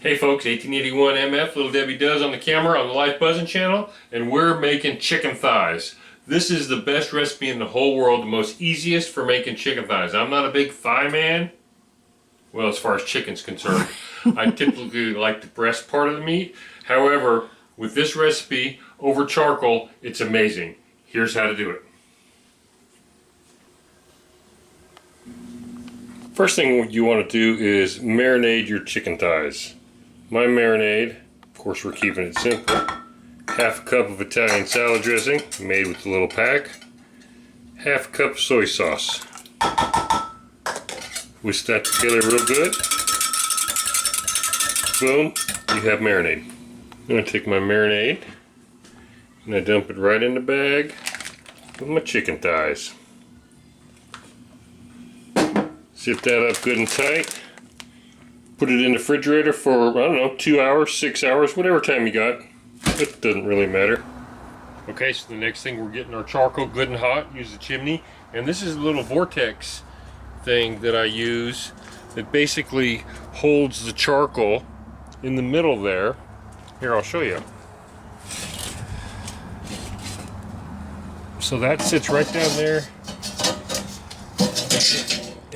Hey folks, 1881 MF, Little Debbie Does on the camera on the Life Buzzing channel, and we're making chicken thighs. This is the best recipe in the whole world, the most easiest for making chicken thighs. I'm not a big thigh man, well, as far as chicken's concerned. I typically like the breast part of the meat. However, with this recipe over charcoal, it's amazing. Here's how to do it. First thing you want to do is marinate your chicken thighs. My marinade, of course we're keeping it simple, half a cup of Italian salad dressing made with a little pack, half a cup of soy sauce. Whisk that together real good. Boom, you have marinade. I'm going to take my marinade and I dump it right in the bag with my chicken thighs. Zip that up good and tight. Put it in the refrigerator for, I don't know, 2 hours, 6 hours, whatever time you got. It doesn't really matter. Okay, so the next thing, we're getting our charcoal good and hot. Use the chimney. And this is a little vortex thing that I use that basically holds the charcoal in the middle there. Here, I'll show you. So that sits right down there.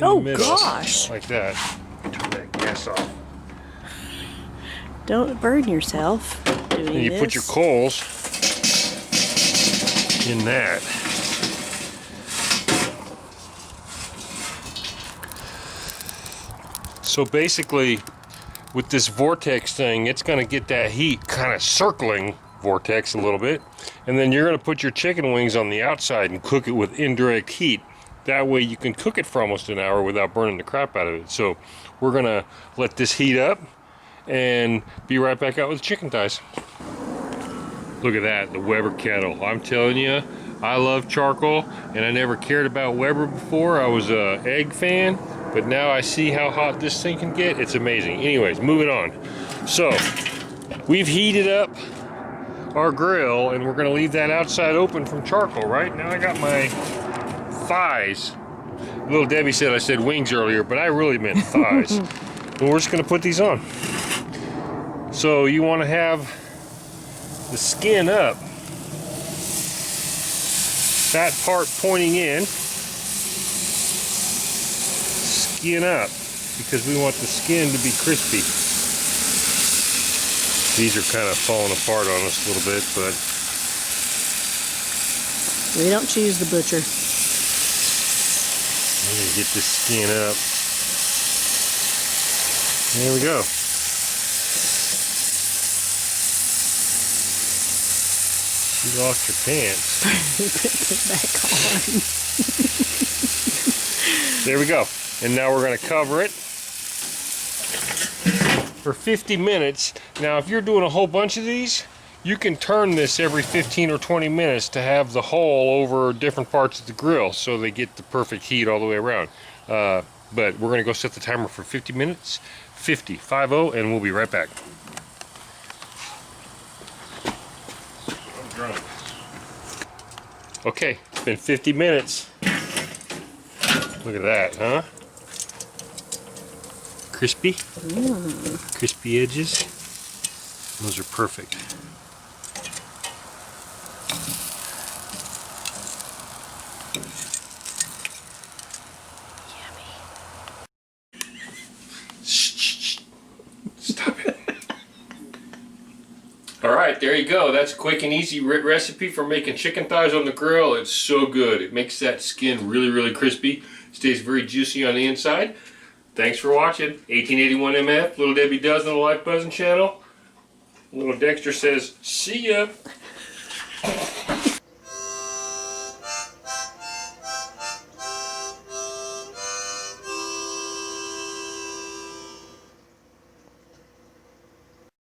Oh the middle, gosh! Like that. Turn that gas off. Don't burn yourself doing And you this. put your coals in that. So basically, with this vortex thing, it's going to get that heat kind of circling vortex a little bit, and then you're going to put your chicken wings on the outside and cook it with indirect heat. That way you can cook it for almost an hour without burning the crap out of it. So we're going to let this heat up and be right back out with chicken thighs. Look at that, the Weber Kettle. I'm telling you, I love charcoal, and I never cared about Weber before. I was a egg fan, but now I see how hot this thing can get. It's amazing. Anyways, moving on. So we've heated up our grill, and we're going to leave that outside open from charcoal. Right now I got my thighs. Little Debbie said I said wings earlier, but I really meant thighs. And we're just going to put these on. So you want to have the skin up, that part pointing in, skin up, because we want the skin to be crispy. These are kind of falling apart on us a little bit, but we don't choose the butcher. I'm going to get this skin up. There we go. You lost your pants. Put it back on. There we go. And now we're going to cover it for 50 minutes. Now, if you're doing a whole bunch of these, you can turn this every 15 or 20 minutes to have the hole over different parts of the grill so they get the perfect heat all the way around. But we're going to go set the timer for 50 minutes, 50, and we'll be right back. Okay, it's been 50 minutes. Look at that, huh? Crispy? Crispy edges. Those are perfect. Stop it. Alright, there you go. That's a quick and easy recipe for making chicken thighs on the grill. It's so good. It makes that skin really, really crispy. Stays very juicy on the inside. Thanks for watching. 1881 MF, Little Debbie Does on the Life Buzzing channel. Little Dexter says, see ya.